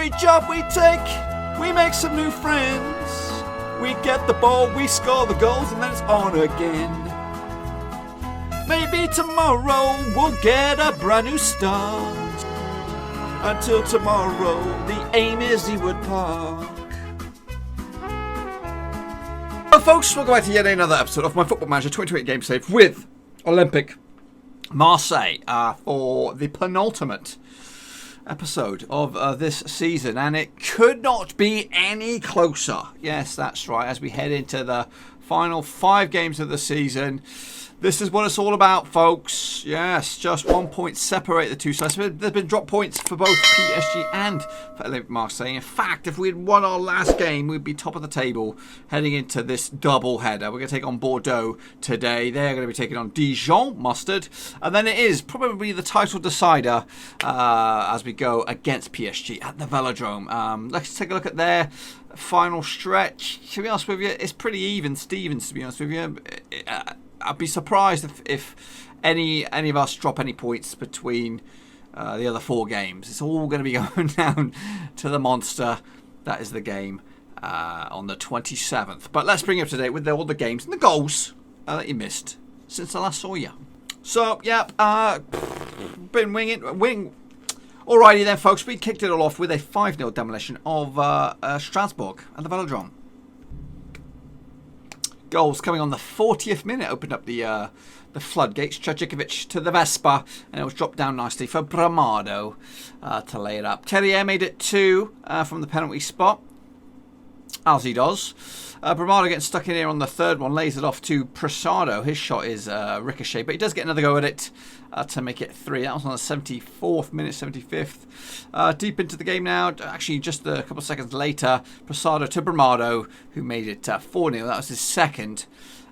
Every job we take, we make some new friends. We get the ball, we score the goals, and then it's on again. Maybe tomorrow we'll get a brand new start. Until tomorrow, the aim is Ewood Park. Well, folks, welcome back to yet another episode of my Football Manager 2020 Game Save with Olympique Marseille for the penultimate episode of this season, and it could not be any closer. Yes, that's right, as we head into the final 5 games of the season. This is what it's all about, folks. Yes, just 1 point separate the two sides. There's been drop points for both PSG and for Olympique Marseille. In fact, if we had won our last game, we'd be top of the table heading into this double header. We're going to take on Bordeaux today. They're going to be taking on Dijon, Mustard. And then it is probably the title decider as we go against PSG at the Velodrome. Let's take a look at their final stretch. To be honest with you, it's pretty even Stevens, to be honest with you. I'd be surprised if any of us drop any points between the other 4 games. It's all going to be going down to the monster. That is the game on the 27th. But let's bring you up to date with all the games and the goals that you missed since I last saw you. So, yeah, been winning. Alrighty then, folks. We kicked it all off with a 5-0 demolition of Strasbourg at the Velodrome. Goals coming on the 40th minute opened up the floodgates. Trajikovic to the Vespa, and it was dropped down nicely for Bramado to lay it up. Terrier made it 2 from the penalty spot, as he does. Bramado getting stuck in here on the third one, lays it off to Prasado. His shot is ricochet, but he does get another go at it to make it 3. That was on the 74th minute, 75th. Deep into the game now, actually just a couple of seconds later, Prasado to Bramado, who made it 4-0. That was his second.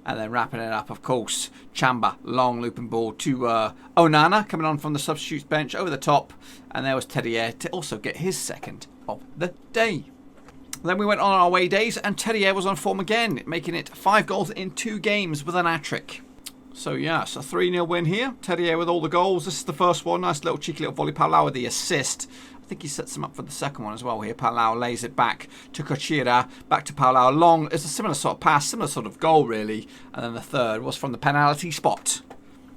And then wrapping it up, of course, Chamba, long looping ball to Onana, coming on from the substitutes bench over the top. And there was Terrier to also get his second of the day. Then we went on our away days, and Terrier was on form again, making it 5 goals in 2 games with an hat-trick. So, yes, a 3-0 win here. Terrier with all the goals. This is the first one. Nice little cheeky little volley. Palau with the assist. I think he sets him up for the second one as well here. Palau lays it back to Kochira. Back to Palau. Long. It's a similar sort of pass, similar sort of goal, really. And then the third was from the penalty spot.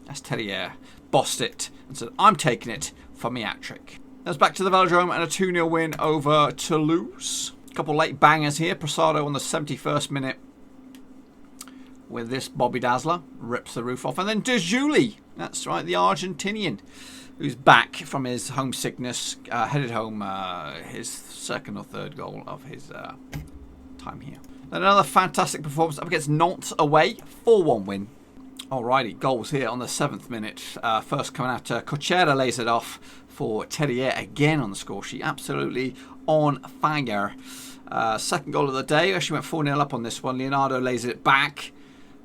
That's Terrier. Bossed it and said, I'm taking it for me hat-trick. That's back to the Velodrome and a 2-0 win over Toulouse. Couple late bangers here. Prasado on the 71st minute with this Bobby Dazzler. Rips the roof off. And then De Juli. That's right, the Argentinian, who's back from his homesickness. Headed home his second or third goal of his time here. Then another fantastic performance up against Nantes away. 4-1 win. Alrighty, goals here on the 7th minute. First coming out, Kochera lays it off for Terrier again on the score sheet. Absolutely on fire. Second goal of the day. Actually went 4-0 up on this one. Leonardo lays it back.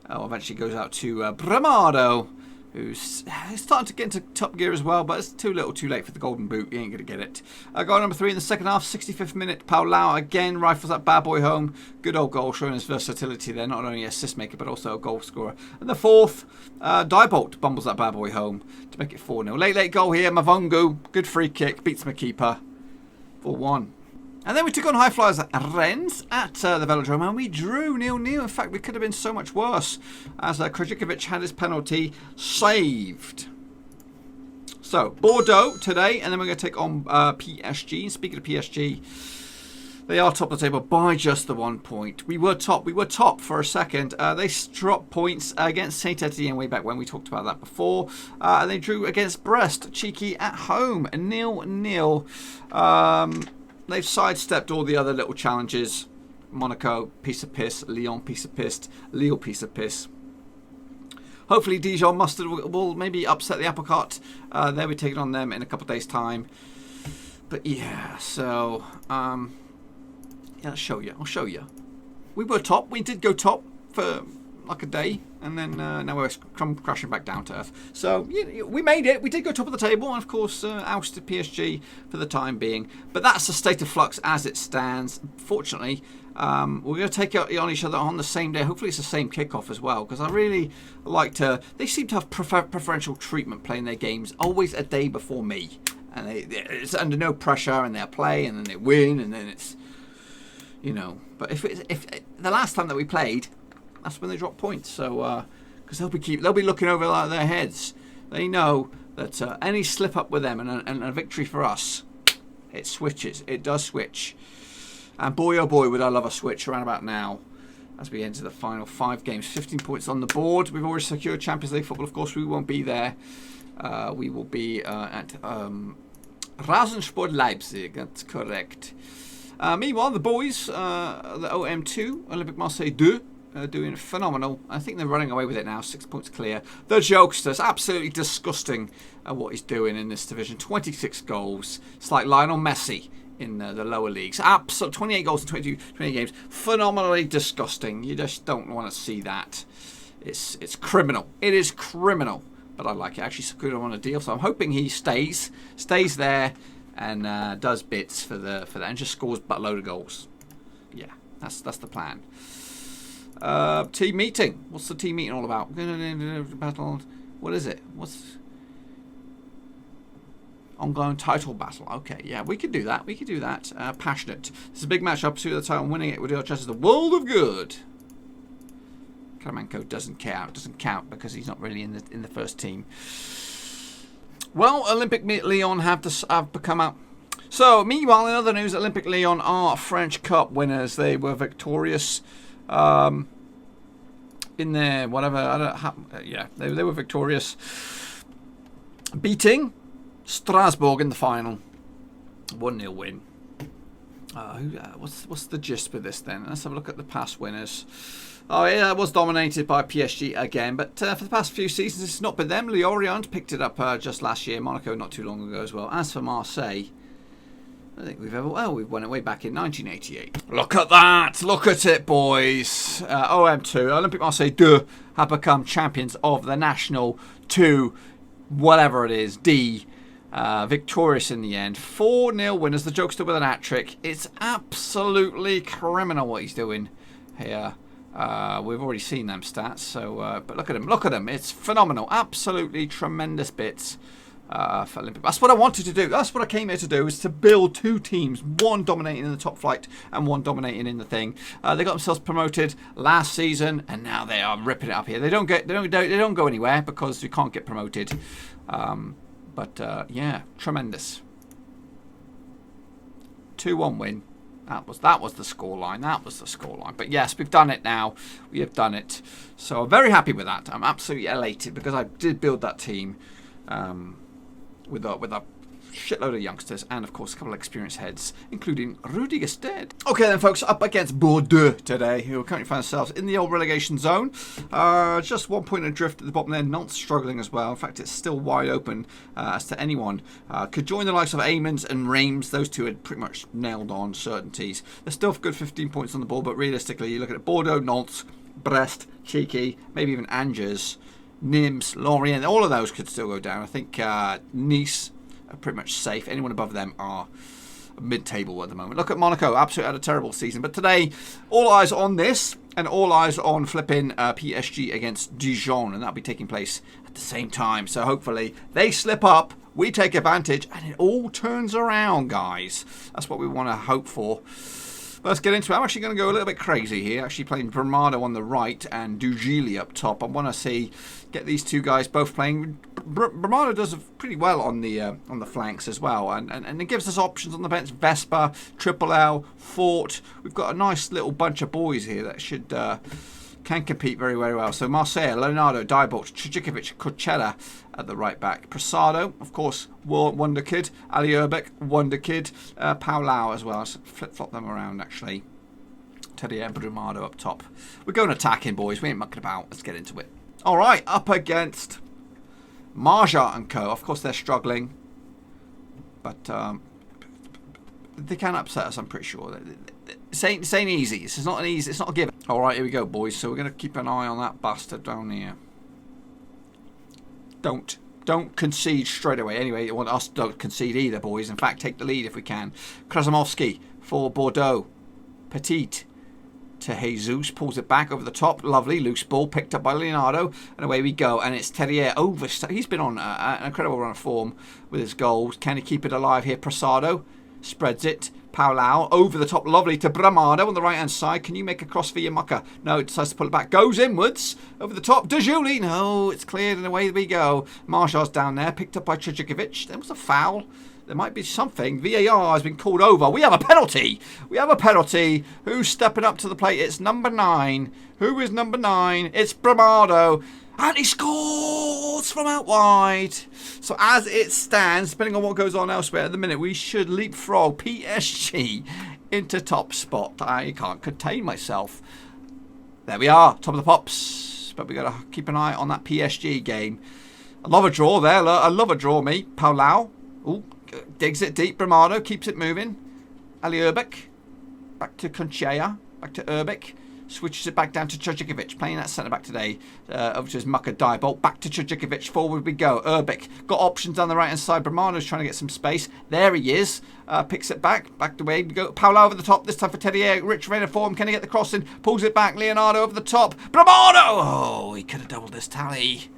Eventually goes out to Bramado, who's starting to get into top gear as well, but it's too little too late for the golden boot. He ain't going to get it. Goal number 3 in the second half, 65th minute. Palau again rifles that bad boy home. Good old goal, showing his versatility there. Not only assist maker, but also a goal scorer. And the fourth, Diebolt bumbles that bad boy home to make it 4-0. Late goal here. Mavungu, good free kick, beats my keeper. 4-1. And then we took on High Flyers at Rennes at the Velodrome, and we drew 0-0. In fact, we could have been so much worse, as Krajikovic had his penalty saved. So, Bordeaux today, and then we're going to take on PSG. Speaking of PSG, they are top of the table by just the 1 point. We were top for a second. They dropped points against Saint-Etienne way back when. We talked about that before. And they drew against Brest, cheeky at home, 0-0. They've sidestepped all the other little challenges. Monaco, piece of piss. Lyon, piece of piss. Lille, piece of piss. Hopefully Dijon Mustard will maybe upset the apple cart. They'll be taking on them in a couple of days' time. But yeah, so... yeah, I'll show you. We were top. We did go top for like a day, and then now we're crashing back down to earth. So yeah, we made it. We did go top of the table, and of course ousted PSG for the time being. But that's the state of flux as it stands. Fortunately, we're going to take it on each other on the same day. Hopefully it's the same kickoff as well, because I really like to... They seem to have preferential treatment playing their games always a day before me. and it's under no pressure, and they'll play, and then they win, and then it's, you know. But if the last time that we played, that's when they dropped points. So because they'll be looking over their heads. They know that any slip up with them and a victory for us, it switches. It does switch. And boy, oh boy, would I love a switch around about now as we enter the final 5 games. 15 points on the board. We've already secured Champions League football. Of course, we won't be there. We will be at Rasensport Leipzig. That's correct. Meanwhile, the boys, the OM2, Olympique Marseille 2, doing phenomenal. I think they're running away with it now. 6 points clear. The jokesters, absolutely disgusting at what he's doing in this division. 26 goals. It's like Lionel Messi in the lower leagues. Absolutely, 28 goals in 20 games. Phenomenally disgusting. You just don't want to see that. It's criminal. It is criminal. But I like it. Actually secured him on a deal, so I'm hoping he stays there and does bits for that and just scores a load of goals. Yeah, that's the plan. Team meeting. What's the team meeting all about? Battle. What is it? What's ongoing title battle? Okay, yeah, we could do that. Passionate. It's a big match up to the title. Winning it would do our chances the world of good. Karamanko doesn't count. Doesn't count because he's not really in the first team. Well, Olympique Lyon have become out. So, meanwhile, in other news, Olympique Lyon are French Cup winners. They were victorious in their whatever. They were victorious, beating Strasbourg in the final. 1-0 win. What's the gist with this then? Let's have a look at the past winners. Oh, yeah, it was dominated by PSG again, but for the past few seasons, it's not been them. Lorient picked it up just last year. Monaco not too long ago as well. As for Marseille, I think we've won it way back in 1988. Look at that! Look at it, boys! OM2, Olympique Marseille 2, have become champions of the National 2, whatever it is, D. Victorious in the end. 4-0 winners. The jokester with an hat-trick. It's absolutely criminal what he's doing here. We've already seen them stats, so but look at him. It's phenomenal. Absolutely tremendous bits for Olympic. That's what I wanted to do. That's what I came here to do, is to build 2 teams, one dominating in the top flight and one dominating in the thing. They got themselves promoted last season, and now they are ripping it up here. They don't go anywhere because we can't get promoted. Yeah, tremendous. 2-1 win. That was the scoreline. But yes, we've done it now. We have done it. So I'm very happy with that. I'm absolutely elated because I did build that team with a shitload of youngsters and, of course, a couple of experienced heads, including Rudy Gestead. Okay, then, folks, up against Bordeaux today, who currently find themselves in the old relegation zone. Just 1 point adrift at the bottom there. Nantes struggling as well. In fact, it's still wide open as to anyone. Could join the likes of Amons and Reims. Those two had pretty much nailed on certainties. They're still good 15 points on the board, but realistically, you look at Bordeaux, Nantes, Brest, Cheeky, maybe even Angers, Nimes, Lorient, all of those could still go down. I think Nice are pretty much safe. Anyone above them are mid-table at the moment. Look at Monaco, absolutely had a terrible season. But today, all eyes on this, and all eyes on flipping PSG against Dijon, and that'll be taking place at the same time. So hopefully they slip up, we take advantage, and it all turns around, guys. That's what we want to hope for. Let's get into it. I'm actually going to go a little bit crazy here. Actually playing Bramado on the right and Dugili up top. I want to get these two guys both playing. Bramado does pretty well on the flanks as well, and it gives us options on the bench. Vespa, Triple L, Fort. We've got a nice little bunch of boys here that should can compete very, very well. So Marseille, Leonardo, Diebold, Trajikovic, Cochella at the right back. Prasado, of course, Wonder Kid. Ali Urbek, Wonder Kid. Paulau as well. So flip-flop them around, actually. Teddy and Brumado up top. We're going attacking, boys. We ain't mucking about. Let's get into it. All right, up against Marja and co. Of course, they're struggling. But they can upset us, I'm pretty sure. This ain't easy. This is not easy. It's not a given. All right, here we go, boys. So we're going to keep an eye on that bastard down here. Don't concede straight away. Anyway, you want us to don't concede either, boys. In fact, take the lead if we can. Krasamovsky for Bordeaux. Petit. to Jesus, pulls it back over the top. Lovely loose ball picked up by Leonardo, and away we go. And it's Terrier over. He's been on an incredible run of form with his goals. Can he keep it alive here? Prasado spreads it. Paulau over the top, lovely to Bramado on the right hand side. Can you make a cross for Yamaka? No, it decides to pull it back. Goes inwards over the top. Dejuli, no, it's cleared and away we go. Marshall's down there, picked up by Trajikovic. There was a foul. There might be something. VAR has been called over. We have a penalty. We have a penalty. Who's stepping up to the plate? It's number 9. Who is number 9? It's Bramado. And he scores from out wide. So as it stands, depending on what goes on elsewhere at the minute, we should leapfrog PSG into top spot. I can't contain myself. There we are, top of the pops. But we got to keep an eye on that PSG game. I love a draw there. I love a draw, me. Paulau. Ooh, digs it deep. Bramado keeps it moving. Ali Urbik. Back to Conchea. Back to Urbik. Switches it back down to Trajikovic, playing that centre-back today. Over to his Mucker Diebolt. Back to Trajikovic. Forward we go. Urbik got options down the right-hand side. Bramano's trying to get some space. There he is. Picks it back. Back the way we go. Paulo over the top. This time for Terrier. Rich vein of form. Can he get the crossing? Pulls it back. Leonardo over the top. Bramano! Oh, he could have doubled this tally.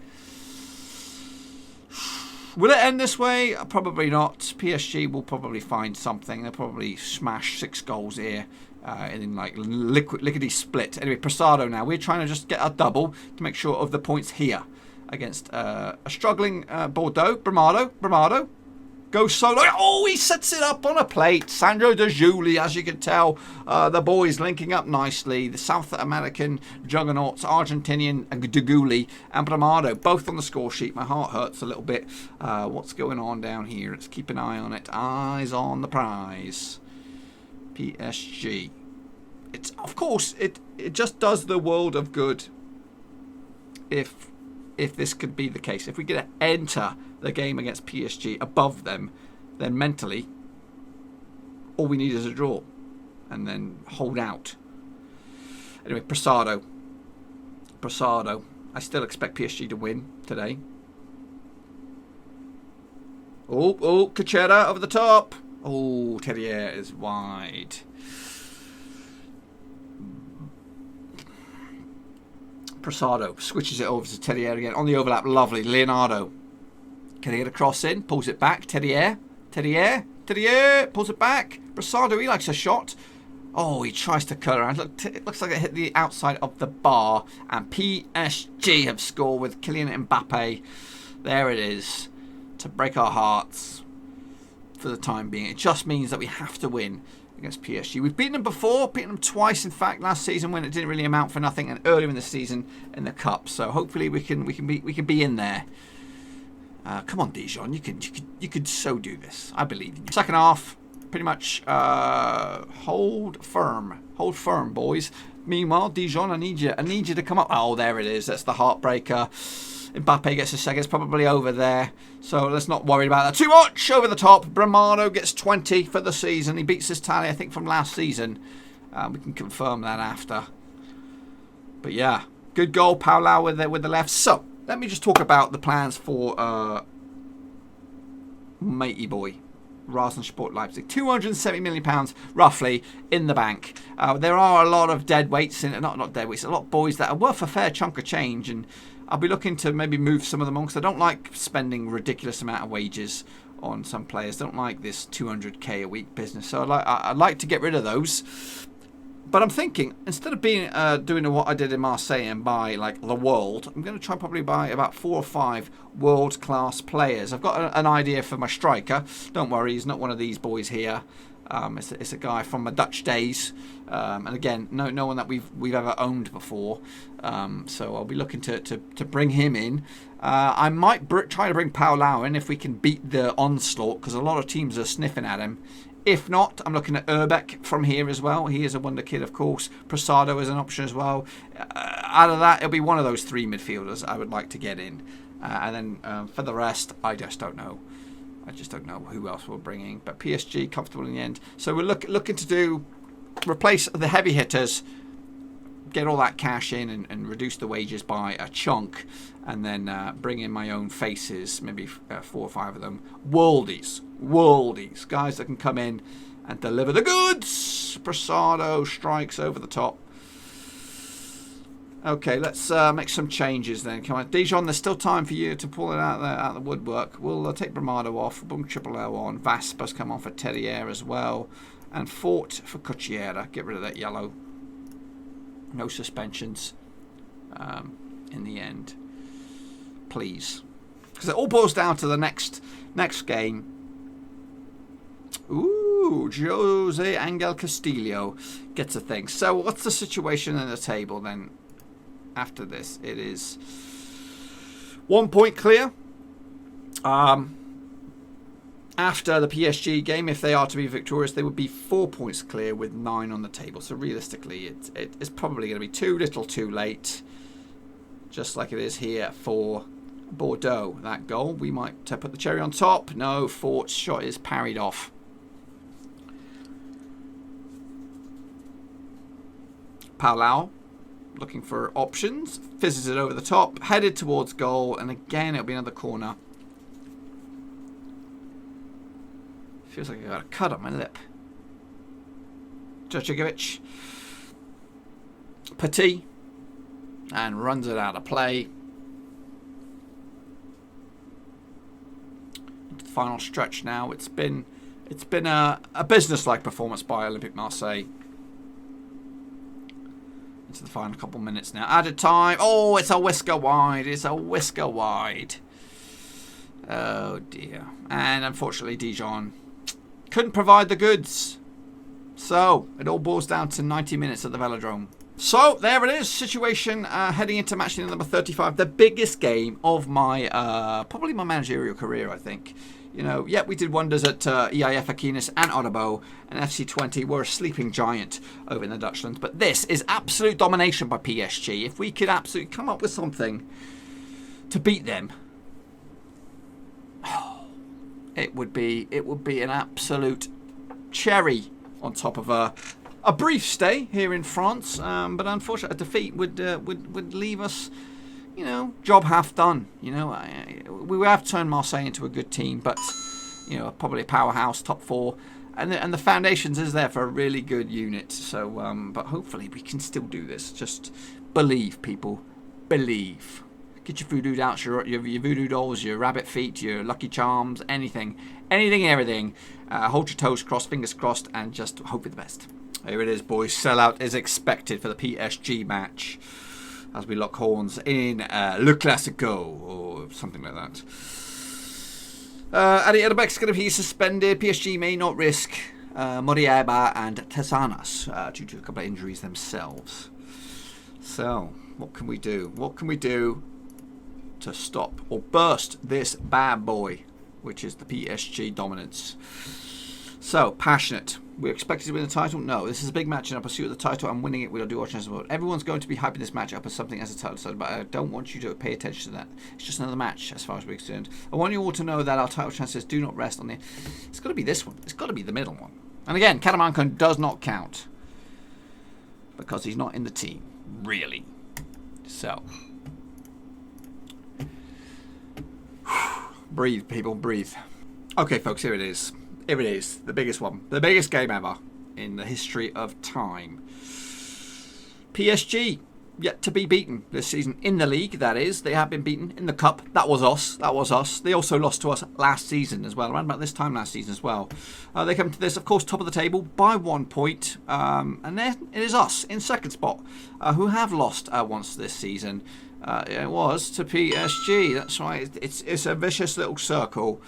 Will it end this way? Probably not. PSG will probably find something. They'll probably smash 6 goals here. In like lickety split. Anyway, Prasado now. We're trying to just get a double to make sure of the points here against a struggling Bordeaux. Bramado goes solo. Oh, he sets it up on a plate. Sandro De Juli, as you can tell, the boys linking up nicely. The South American juggernauts, Argentinian and De Juli and Bramado, both on the score sheet. My heart hurts a little bit. What's going on down here? Let's keep an eye on it. Eyes on the prize. PSG. It's of course it just does the world of good if this could be the case. If we get to enter the game against PSG above them, then mentally all we need is a draw and then hold out. Anyway, Prasado. I still expect PSG to win today. Oh, Cachera over the top. Oh, Terrier is wide. Prasado switches it over to Terrier again. On the overlap, lovely. Leonardo. Can he get a cross in? Pulls it back. Terrier. Pulls it back. Prasado, he likes a shot. Oh, he tries to cut around. Look, it looks like it hit the outside of the bar. And PSG have scored with Kylian Mbappe. There it is. To break our hearts. For the time being, it just means that we have to win against PSG. We've beaten them before, beaten them twice in fact last season when it didn't really amount for nothing, and earlier in the season in the cup. So hopefully we can be in there. Come on, Dijon, you could so do this. I believe in you. Second half, pretty much hold firm, boys. Meanwhile, Dijon, I need you to come up. Oh, there it is. That's the heartbreaker. Mbappe gets a second. It's probably over there. So let's not worry about that too much. Over the top. Bramado gets 20 for the season. He beats his tally, I think, from last season. We can confirm that after. But yeah, good goal, Paulau with the left. So let me just talk about the plans for matey boy. Rasensport Leipzig. £270 million roughly in the bank. There are a lot of dead weights in it. Not dead weights. A lot of boys that are worth a fair chunk of change, and I'll be looking to maybe move some of them on because I don't like spending ridiculous amount of wages on some players. I don't like this 200k a week business. So I'd like to get rid of those. But I'm thinking, instead of doing what I did in Marseille and buy like the world, I'm going to try and probably buy about 4 or 5 world-class players. I've got an idea for my striker. Don't worry, he's not one of these boys here. It's a guy from my Dutch days, and again, no one that we've ever owned before. So I'll be looking to bring him in. I might try to bring Paulau in if we can beat the onslaught, because a lot of teams are sniffing at him. If not, I'm looking at Urbek from here as well. He is a wonder kid, of course. Prasado is an option as well. Out of that, it'll be one of those 3 midfielders I would like to get in. And then for the rest, I just don't know. I just don't know who else we're bringing. But PSG, comfortable in the end. So we're looking to replace the heavy hitters, get all that cash in and reduce the wages by a chunk, and then bring in my own faces, maybe 4 or 5 of them. Worldies, guys that can come in and deliver the goods. Prasado strikes over the top. Okay, let's make some changes then. Come on, Dijon, there's still time for you to pull it out of the woodwork. We'll take Bramado off. Boom, Triple L on. Vaspa's come on for Terrier as well. And Fort for Cucchiera. Get rid of that yellow. No suspensions in the end. Please. Because it all boils down to the next game. Ooh, Jose Angel Castillo gets a thing. So what's the situation in the table then? After this, it is 1 point clear. After the PSG game, if they are to be victorious, they would be 4 points clear with 9 on the table. So realistically, it's probably going to be too little too late. Just like it is here for Bordeaux. That goal, we might put the cherry on top. No, Fort's shot is parried off. Palau looking for options, fizzes it over the top, headed towards goal, and again it'll be another corner. Feels like I got a cut on my lip. Djurjevic, Petit, and runs it out of play. Into the final stretch now. It's been a business-like performance by Olympique Marseille. Into the final couple minutes now. Added time. Oh, it's a whisker wide. It's a whisker wide. Oh, dear. And unfortunately, Dijon couldn't provide the goods. So, it all boils down to 90 minutes at the Velodrome. So, there it is. Situation heading into match number 35. The biggest game of my, probably my managerial career, I think. You know, yeah, we did wonders at EIF Aquinas and Otterbo, and FC20 were a sleeping giant over in the Dutchlands. But this is absolute domination by PSG. If we could absolutely come up with something to beat them, it would be an absolute cherry on top of a brief stay here in France. But unfortunately, a defeat would leave us, you know, job half done. You know, we have turned Marseille into a good team, but you know, probably a powerhouse, top 4, and the foundations is there for a really good unit. So, but hopefully we can still do this. Just believe, people, believe. Get your voodoo out, your voodoo dolls, your rabbit feet, your lucky charms, anything, everything. Hold your toes crossed, fingers crossed, and just hope for the best. Here it is, boys. Sellout is expected for the PSG match, as we lock horns in Le Classico, or something like that. Adi Edelbeck's going to be suspended. PSG may not risk Moriaba and Tesanas due to a couple of injuries themselves. So, what can we do? What can we do to stop or burst this bad boy, which is the PSG dominance? So, passionate. We're expected to win the title? No. This is a big match in our pursuit of the title, and winning it will do our chances of it. Everyone's going to be hyping this match up as something as a title side, but I don't want you to pay attention to that. It's just another match, as far as we're concerned. I want you all to know that our title chances do not rest on the... It's got to be this one. It's got to be the middle one. And again, Catamancon does not count, because he's not in the team, really. So... breathe, people, breathe. Okay, folks, here it is. Here it is, the biggest one. The biggest game ever in the history of time. PSG, yet to be beaten this season in the league, that is. They have been beaten in the cup. That was us. That was us. They also lost to us last season as well, around about this time last season as well. They come to this, of course, top of the table by 1 point. And then it is us in second spot, who have lost once this season. It was to PSG. That's right. It's a vicious little circle.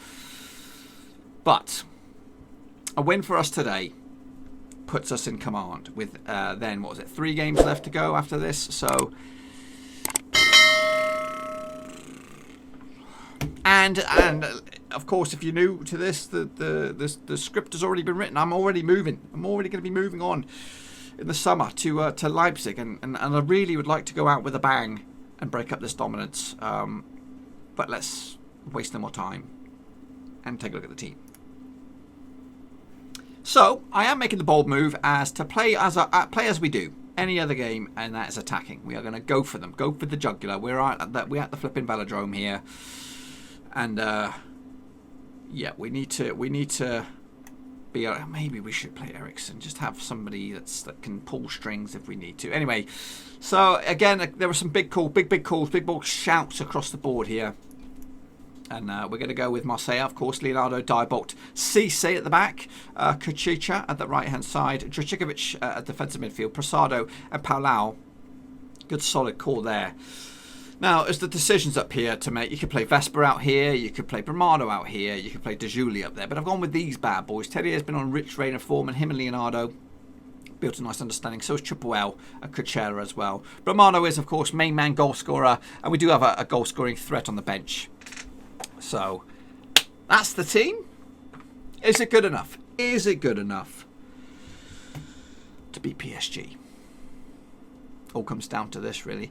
But a win for us today puts us in command with then, what was it, 3 games left to go after this. So, and of course, if you're new to this, the script has already been written. I'm already moving. I'm already going to be moving on in the summer to Leipzig, and I really would like to go out with a bang and break up this dominance. But let's waste no more time and take a look at the team. So, I am making the bold move as to play as we do any other game, and that is attacking. We are going to go for them, go for the jugular. We're at the flipping velodrome here, and yeah, we need to maybe we should play Ericsson. Just have somebody that can pull strings if we need to. Anyway, so again, there were some big calls, big ball shouts across the board here. And we're going to go with Marseille, of course. Leonardo, Diebolt, Cisse at the back, Kuchicha at the right-hand side, Dracikovic at defensive midfield, Prasado and Palau. Good solid call there. Now, as the decisions up here to make, you could play Vesper out here, you could play Bramado out here, you could play De Juli up there. But I've gone with these bad boys. Terrier's been on a rich reign of form, and him and Leonardo built a nice understanding. So is Triple L and Kuchera as well. Bramado is, of course, main man goal scorer, and we do have a goal-scoring threat on the bench. So, that's the team. Is it good enough? Is it good enough to beat PSG? All comes down to this, really.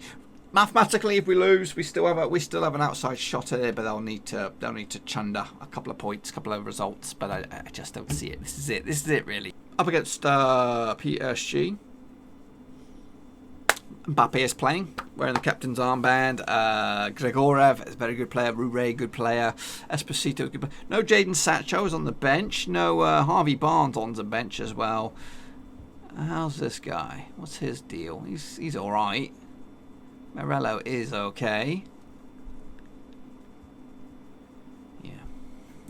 Mathematically, if we lose, we still have an outside shot at it, but they'll need to chunder a couple of points, a couple of results. But I just don't see it. This is it, really. Up against PSG. Mbappe is playing, wearing the captain's armband. Gregorev is a very good player. Roure, good player. Esposito, good player. No Jadon Sancho is on the bench. No Harvey Barnes on the bench as well. How's this guy? What's his deal? He's all right. Morello is okay. Yeah.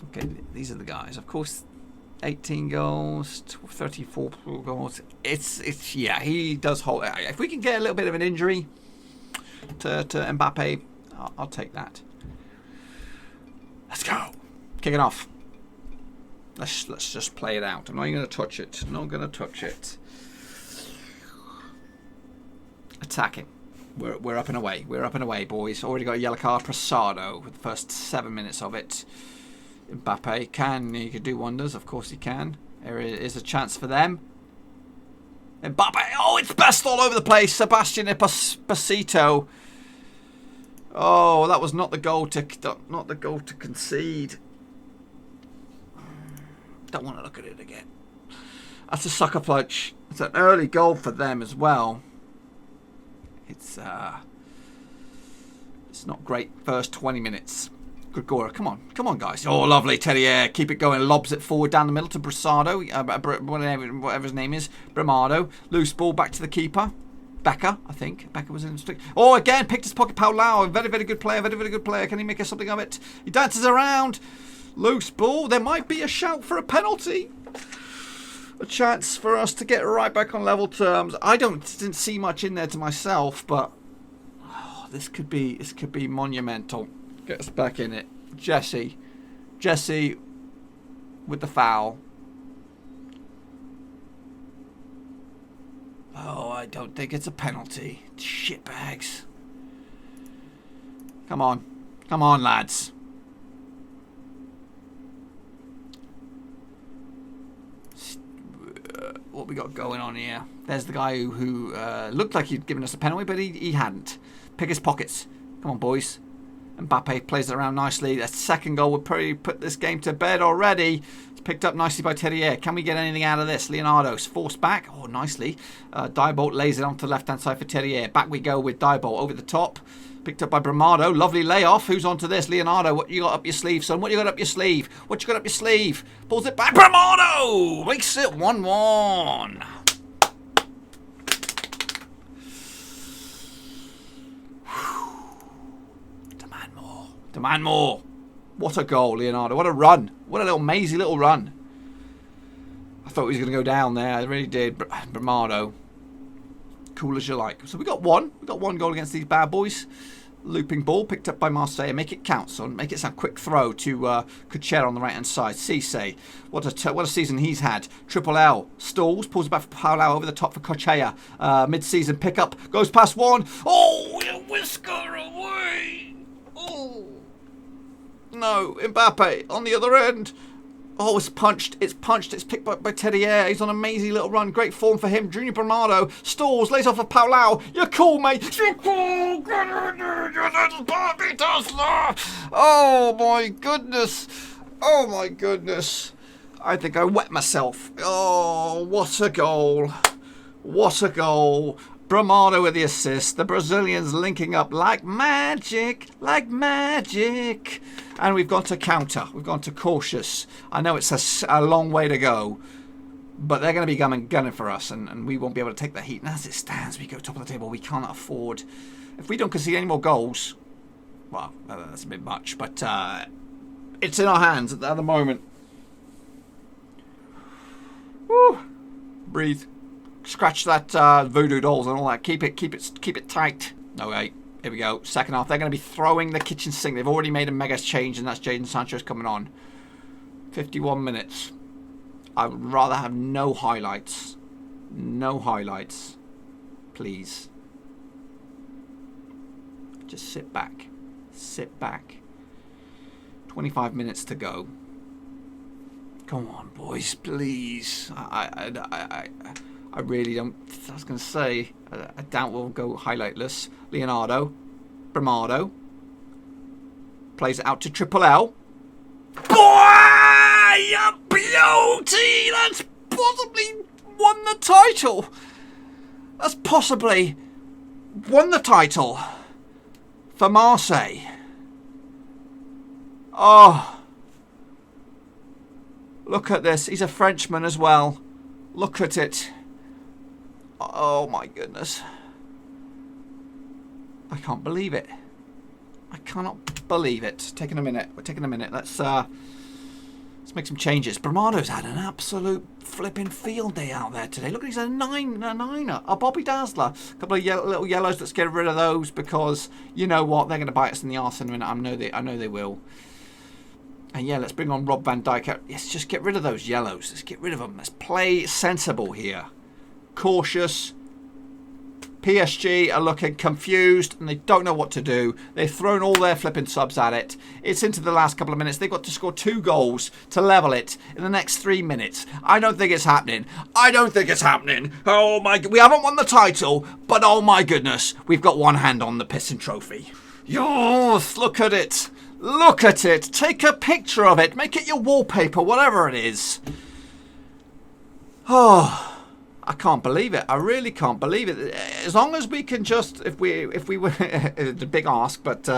Okay, these are the guys. Of course, 18 goals, 34 goals. It's yeah, he does hold. If we can get a little bit of an injury to Mbappe, I'll take that. Let's go. Kick it off. Let's just play it out. I'm not even going to touch it. Not going to touch it. Attacking. We're up and away. We're up and away, boys. Already got a yellow card. Prasado with the first 7 minutes of it. Mbappe he could do wonders. Of course he can. There is a chance for them. Mbappe. Oh, it's best all over the place. Sebastian Esposito. Oh, that was not the goal to concede. Don't want to look at it again. That's a sucker punch. It's an early goal for them as well. It's not great first 20 minutes. Gregora, come on, guys. Oh, lovely. Terrier, keep it going. Lobs it forward down the middle to Brasado, whatever his name is. Bramado. Loose ball back to the keeper. Becker, I think. Becker was in the stick. Oh, again, picked his pocket. Palau, very, very good player. Very, very good player. Can he make something of it? He dances around. Loose ball. There might be a shout for a penalty. A chance for us to get right back on level terms. I didn't see much in there to myself, but this could be monumental. Get us back in it. Jesse with the foul. Oh, I don't think it's a penalty. Shitbags. Come on, lads. What we got going on here? There's the guy who looked like he'd given us a penalty, but he hadn't. Pick his pockets. Come on, boys. Mbappe plays it around nicely. That second goal would probably put this game to bed already. It's picked up nicely by Terrier. Can we get anything out of this? Leonardo's forced back. Oh, nicely. Diebolt lays it onto the left-hand side for Terrier. Back we go with Diebolt over the top. Picked up by Bramado. Lovely layoff. Who's onto this? Leonardo. What you got up your sleeve, son? What you got up your sleeve? What you got up your sleeve? Pulls it back. Bramado makes it 1-1. Demand more. What a goal, Leonardo. What a run. What a little mazy little run. I thought he was going to go down there. I really did. Bramado. Cool as you like. So we got one. We got one goal against these bad boys. Looping ball picked up by Marseille. Make it count, son. Make it sound quick throw to Kuchera on the right hand side. Cisse. What a season he's had. Triple L. Stalls. Pulls it back for Palau over the top for Kuchera. Mid-season pickup. Goes past one. Oh, you whisker away. Oh. No, Mbappe on the other end. Oh, it's punched. It's picked by Terrier. He's on a mazy little run. Great form for him. Junior Bernardo stalls, lays off of Palau. You're cool, mate. You're cool. Oh, my goodness. Oh, my goodness. I think I wet myself. Oh, what a goal. What a goal. Bramado with the assist. The Brazilians linking up like magic, like magic. And we've gone to counter. We've gone to cautious. I know it's a long way to go, but they're going to be gunning for us, and we won't be able to take the heat. And as it stands, we go top of the table. We can't afford. If we don't concede any more goals, well, that's a bit much, but it's in our hands at the moment. Woo. Breathe. Scratch that voodoo dolls and all that. Keep it tight. Okay, here we go. Second half, they're going to be throwing the kitchen sink. They've already made a mega change, and that's Jadon Sancho's coming on. 51 minutes. I would rather have no highlights. No highlights. Please. Just sit back. Sit back. 25 minutes to go. Come on, boys, please. I really don't. I was going to say, I doubt we'll go highlightless. Leonardo, Bramado, plays it out to Triple L. Boy, a beauty! That's possibly won the title. That's possibly won the title for Marseille. Oh, look at this. He's a Frenchman as well. Look at it. Oh my goodness. I can't believe it. I cannot believe it. Taking a minute. We're taking a minute. Let's make some changes. Bramado's had an absolute flipping field day out there today. Look, he's a niner. A Bobby Dazzler. A couple of little yellows. Let's get rid of those, because you know what? They're going to bite us in the arse in a minute. I know they will. And yeah, let's bring on Rob Van Dijk. Yes, just get rid of those yellows. Let's get rid of them. Let's play sensible here. Cautious. PSG are looking confused and they don't know what to do. They've thrown all their flipping subs at it. It's into the last couple of minutes. They've got to score 2 goals to level it in the next 3 minutes. I don't think it's happening. I don't think it's happening. Oh my, we haven't won the title, but oh my goodness, we've got one hand on the pissing trophy. Yes, look at it. Look at it. Take a picture of it. Make it your wallpaper, whatever it is. Oh, I can't believe it. I really can't believe it. As long as we can just, if we were, it's a big ask, but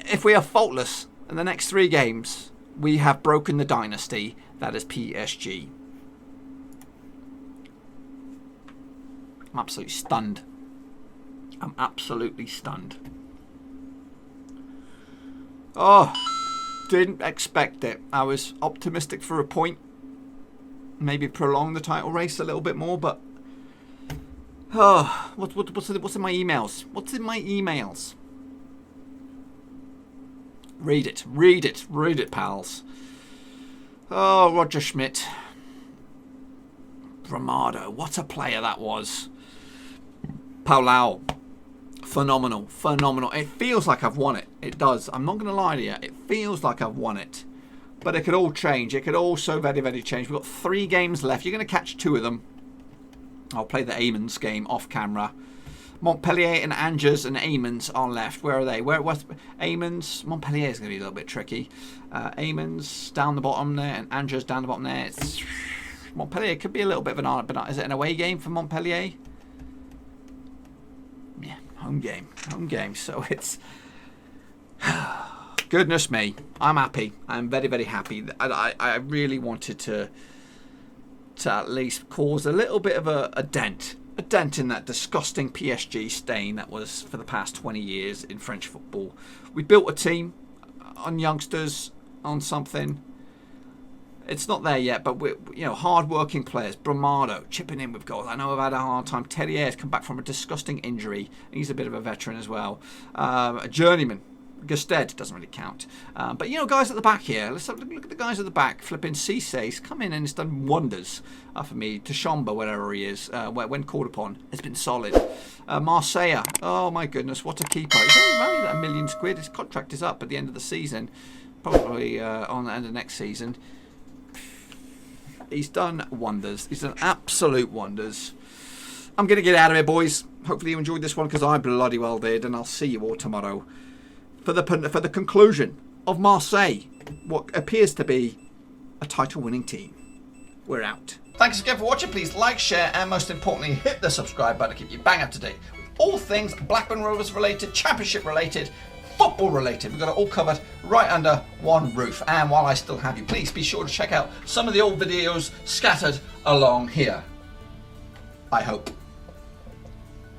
if we are faultless in the next 3 games, we have broken the dynasty that is PSG. I'm absolutely stunned. I'm absolutely stunned. Oh, didn't expect it. I was optimistic for a point. Maybe prolong the title race a little bit more, but oh, what's in my emails? What's in my emails? Read it, pals. Oh, Roger Schmidt, Bramado, what a player that was. Paulao, phenomenal. It feels like I've won it. It does. I'm not going to lie to you. It feels like I've won it. But it could all change. It could all so very, very change. We've got 3 games left. You're going to catch 2 of them. I'll play the Eamons game off camera. Montpellier and Angers and Eamons are left. Where are they? What's Eamons? Montpellier is going to be a little bit tricky. Eamons down the bottom there and Angers down the bottom there. Montpellier could be a little bit of an... Is it an away game for Montpellier? Yeah, home game. So it's... Goodness me, I'm happy. I'm very, very happy. I really wanted to at least cause a little bit of a dent in that disgusting PSG stain that was for the past 20 years in French football. We built a team on youngsters, on something. It's not there yet, but we're, hard-working players. Bramado chipping in with goals. I know I've had a hard time. Terrier has come back from a disgusting injury. He's a bit of a veteran as well. A journeyman. Gusted doesn't really count. But, guys at the back here. Let's have a look at the guys at the back. Flipping Cisse's come in and has done wonders for me. Tashomba, wherever he is, when called upon, has been solid. Marseille. Oh, my goodness. What a keeper. He's only valued at £1 million. His contract is up at the end of the season. Probably on the end of next season. He's done wonders. He's done absolute wonders. I'm going to get out of here, boys. Hopefully you enjoyed this one, because I bloody well did. And I'll see you all tomorrow for the conclusion of Marseille, what appears to be a title-winning team. We're out. Thanks again for watching. Please like, share, and most importantly, hit the subscribe button to keep you bang up to date with all things Blackburn Rovers related, championship related, football related. We've got it all covered right under one roof. And while I still have you, please be sure to check out some of the old videos scattered along here. I hope.